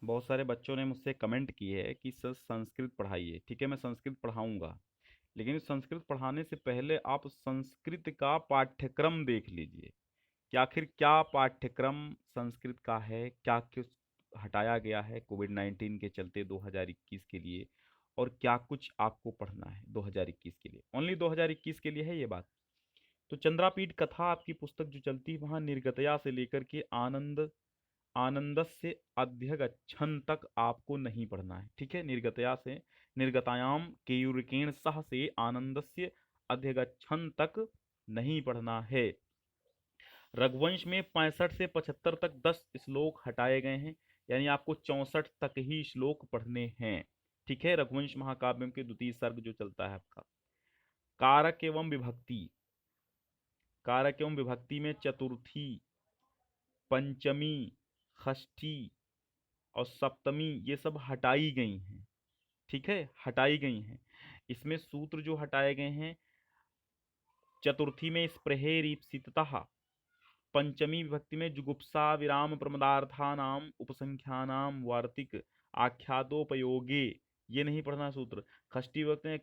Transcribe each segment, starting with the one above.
बहुत सारे बच्चों ने मुझसे कमेंट किए है कि सर संस्कृत पढ़ाइए। ठीक है, मैं संस्कृत पढ़ाऊंगा, लेकिन संस्कृत पढ़ाने से पहले आप संस्कृत का पाठ्यक्रम देख लीजिए कि आखिर क्या पाठ्यक्रम संस्कृत का है, क्या कुछ हटाया गया है कोविड-19 के चलते 2021 के लिए, और क्या कुछ आपको पढ़ना है 2021 के लिए। ओनली 2021 के लिए है ये बात। तो चंद्रापीठ कथा आपकी पुस्तक जो चलती है वहाँ निर्गतया से लेकर के आनंदस्य अध्यगच्छन तक आपको नहीं पढ़ना है। ठीक है, निर्गतया से निर्गतायाम केयूरिकेण सह से आनंदस्य अध्यगच्छन तक नहीं पढ़ना है। रघुवंश में 65 से 75 तक 10 श्लोक हटाए गए हैं, यानी आपको 64 तक ही श्लोक पढ़ने हैं। ठीक है, रघुवंश महाकाव्य के द्वितीय सर्ग जो चलता है आपका। कारक एवं विभक्ति, कारक एवं विभक्ति में चतुर्थी, पंचमी, षष्ठी और सप्तमी ये सब हटाई गई हैं। ठीक है, हटाई गई हैं। इसमें सूत्र जो हटाए गए हैं, चतुर्थी में स्पृहेरीप्सितः, पंचमी विभक्ति में जुगुप्सा विराम प्रमदार्थानाम उपसंख्यानाम वार्तिक आख्यातोपयोगे, ये नहीं पढ़ना सूत्र। षष्ठी विभक्ति में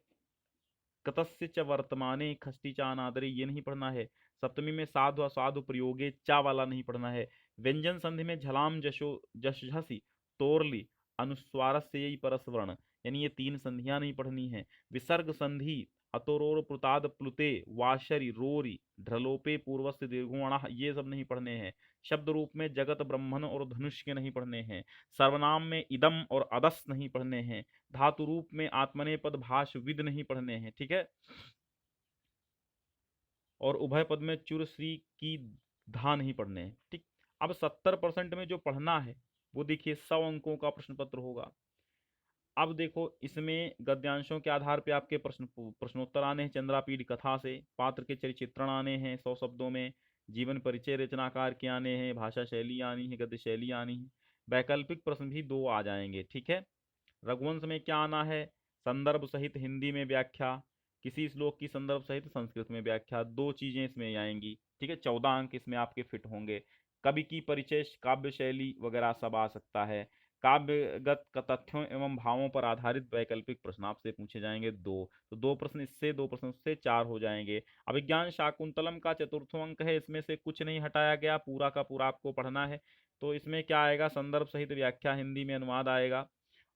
कतस्य च वर्तमाने खष्टी चा अनादरे, ये नहीं पढ़ना है। सप्तमी में साधु असाधु प्रयोगे चा वाला नहीं पढ़ना है। व्यंजन संधि में झलाम जशो जश झसी तोरली अनुस्वार से यही परस्वर्ण, यानी ये तीन संधियां नहीं पढ़नी है। विसर्ग संधि अतोरोर प्लुताद प्लुते वाशरी रोरी ढ्रलोपे पूर्वस्य दीर्घोण, ये सब नहीं पढ़ने हैं। शब्द रूप में जगत ब्रह्मन और धनुष के नहीं पढ़ने हैं। सर्वनाम में इदम और अदस नहीं पढ़ने हैं। धातु रूप में आत्मनेपद भाष विद नहीं पढ़ने हैं। ठीक है, और उभय पद में चुर श्री की धा नहीं पढ़ने हैं। ठीक, अब 70% में जो पढ़ना है वो देखिए 100 अंकों का प्रश्न पत्र होगा। अब देखो इसमें गद्यांशों के आधार पे आपके प्रश्नोत्तर आने हैं। चंद्रापीठ कथा से पात्र के चरित्रण आने हैं 100 शब्दों में। जीवन परिचय रचनाकार के आने हैं। भाषा शैली आनी है, गद्य शैली आनी है। वैकल्पिक प्रश्न भी 2 आ जाएंगे। ठीक है, रघुवंश में क्या आना है, संदर्भ सहित हिंदी में व्याख्या, किसी श्लोक की संदर्भ सहित संस्कृत में व्याख्या, 2 चीजें इसमें आएंगी। ठीक है, 14 अंक इसमें आपके फिट होंगे। कवि की परिचय, काव्य शैली वगैरह सब आ सकता है। काव्यगत तथ्यों एवं भावों पर आधारित वैकल्पिक प्रश्न आपसे पूछे जाएंगे 2। तो 2 प्रश्न इससे, 2 प्रश्न उससे, 4 हो जाएंगे। अभिज्ञान शाकुंतलम का चतुर्थो अंक है, इसमें से कुछ नहीं हटाया गया, पूरा का पूरा आपको पढ़ना है। तो इसमें क्या आएगा, संदर्भ सहित व्याख्या, हिंदी में अनुवाद आएगा।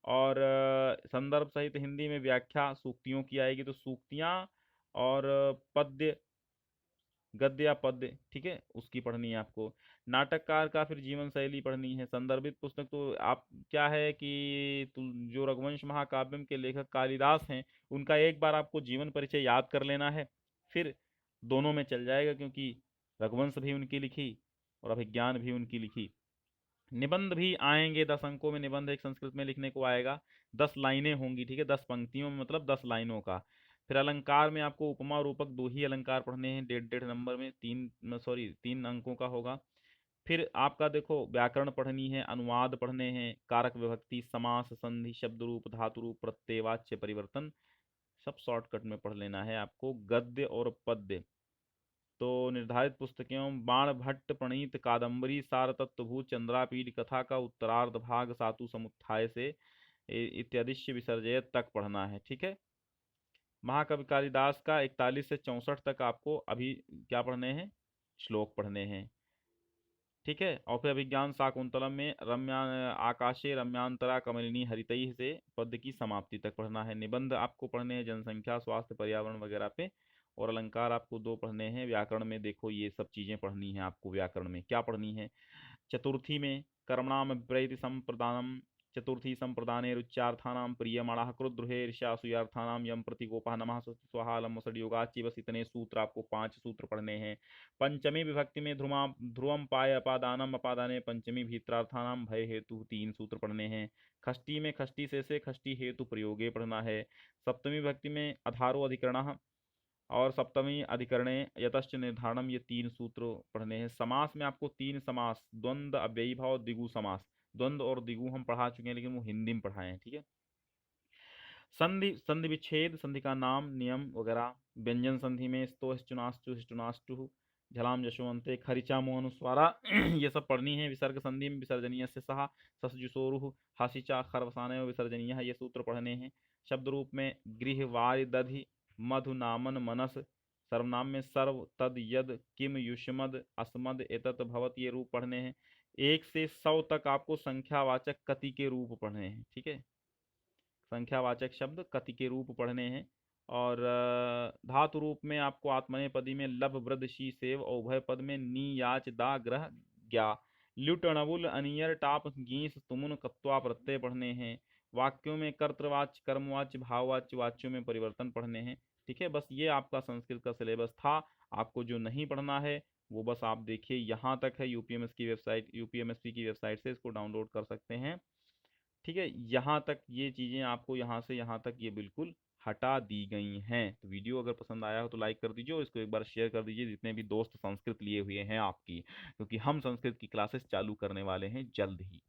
और संदर्भ सहित हिंदी में व्याख्या सूक्तियों की आएगी, तो सूक्तियाँ और पद्य, गद्य या पद्य, ठीक है, उसकी पढ़नी है आपको। नाटककार का फिर जीवन शैली पढ़नी है। संदर्भित पुस्तक तो आप क्या है कि जो रघुवंश महाकाव्यम के लेखक कालिदास हैं उनका एक बार आपको जीवन परिचय याद कर लेना है, फिर दोनों में चल जाएगा, क्योंकि रघुवंश भी उनकी लिखी और अभिज्ञान भी उनकी लिखी। निबंध भी आएंगे 10 अंकों में। निबंध एक संस्कृत में लिखने को आएगा, 10 लाइनें होंगी। ठीक है, 10 पंक्तियों में मतलब 10 लाइनों का। फिर अलंकार में आपको उपमा रूपक 2 ही अलंकार पढ़ने हैं, 1.5 1.5 नंबर में, 3 अंकों का होगा। फिर आपका देखो व्याकरण पढ़नी है, अनुवाद पढ़ने हैं, कारक विभक्ति, समास, संधि, शब्द रूप, धातु रूप, प्रत्यय, वाच्य परिवर्तन, सब शॉर्टकट में पढ़ लेना है आपको। गद्य और पद्य तो निर्धारित पुस्तकें बाण भट्ट प्रणीत कादंबरी सार तत्वभूत चंद्रापीठ कथा का उत्तरार्ध भाग सातु समुत्थाय से इत्यादिश्य विसर्जयत तक पढ़ना है। ठीक है, महाकवि कालिदास का 41 से 64 तक आपको अभी क्या पढ़ने हैं, श्लोक पढ़ने हैं। ठीक है, और फिर अभिज्ञान शाकुंतलम में रम्या आकाशे रम्यांतरा कमलिनी हरितई से पद की समाप्ति तक पढ़ना है। निबंध आपको पढ़ने हैं जनसंख्या, स्वास्थ्य, पर्यावरण वगैरह पे। और अलंकार आपको 2 पढ़ने हैं। व्याकरण में देखो ये सब चीजें पढ़नी है आपको। व्याकरण में क्या पढ़नी है, चतुर्थी में कर्मणाम विपरीत संप्रदानम, चतुर्थी संप्रदानेरुच्चार्थानां प्रियमणः क्रुद्रुहेर्ष्यासूयार्थानां यम प्रतिकोपः नमः स्वहा लम योगाची, बस इतने सूत्र आपको 5 सूत्र पढ़ने हैं। पंचमी विभक्ति में ध्रुवा ध्रुवम पाय अपादानम, अपादाने पंचमी भीत्रार्थानां भय हेतु 3 सूत्र पढ़ने हैं। खष्टी में खष्टी से खष्टी हेतु प्रयोगे पढ़ना है। सप्तमी विभक्ति में अधारो अधिकरण और सप्तमी अधिकरणे यतश्च निर्धारणम, ये 3 सूत्र पढ़ने हैं। समास में आपको 3 समास, द्वंद्व, अव्ययी भाव, द्विगु समास। द्वंद्व और द्विगु हम पढ़ा चुके हैं, लेकिन वो हिंदी में पढ़ाए हैं। ठीक है, संधि, संधि विच्छेद, संधि का नाम, नियम वगैरह। व्यंजन संधि में स्तो, हिस्टुनास्तु, हिस्टुनाष्टु, झलाम जशोवंते खरिचा मोहनुस्वारा ये सब पढ़नी है। विसर्ग संधि में विसर्जनीय से सहा ससजुसोरुः हासिचा खरवसानय विसर्जनीय ये सूत्र पढ़ने हैं। शब्द रूप में गृह वारि दधि मधु नामन मनस, सर्वनाम में सर्व तद यद किम युष्मद अस्मद एतत भवत ये रूप पढ़ने हैं। 1 से 100 तक आपको संख्यावाचक कति के रूप पढ़ने हैं। ठीक है, संख्यावाचक शब्द कति के रूप पढ़ने हैं। और धातु रूप में आपको आत्मनेपदी में लब वृद्ध शी सेव और उभय पद में नी याच दा ग्रह ज्ञा ल्युट अणबुल अनियर टाप गीस तुमुन कत्वा प्रत्यय पढ़ने हैं। वाक्यों में कर्तृवाच्य कर्मवाच्य भाववाच्य वाच्यों में परिवर्तन पढ़ने हैं। ठीक है, बस ये आपका संस्कृत का सिलेबस था। आपको जो नहीं पढ़ना है वो बस आप देखिए यहाँ तक है। यूपीएमएस की वेबसाइट, यूपीएमएसपी की वेबसाइट से इसको डाउनलोड कर सकते हैं। ठीक है, यहाँ तक ये चीज़ें आपको यहाँ से यहाँ तक ये बिल्कुल हटा दी गई हैं। तो वीडियो अगर पसंद आया हो तो लाइक कर दीजिए और इसको एक बार शेयर कर दीजिए जितने भी दोस्त संस्कृत लिए हुए हैं आपकी, क्योंकि हम संस्कृत की क्लासेस चालू करने वाले हैं जल्द ही।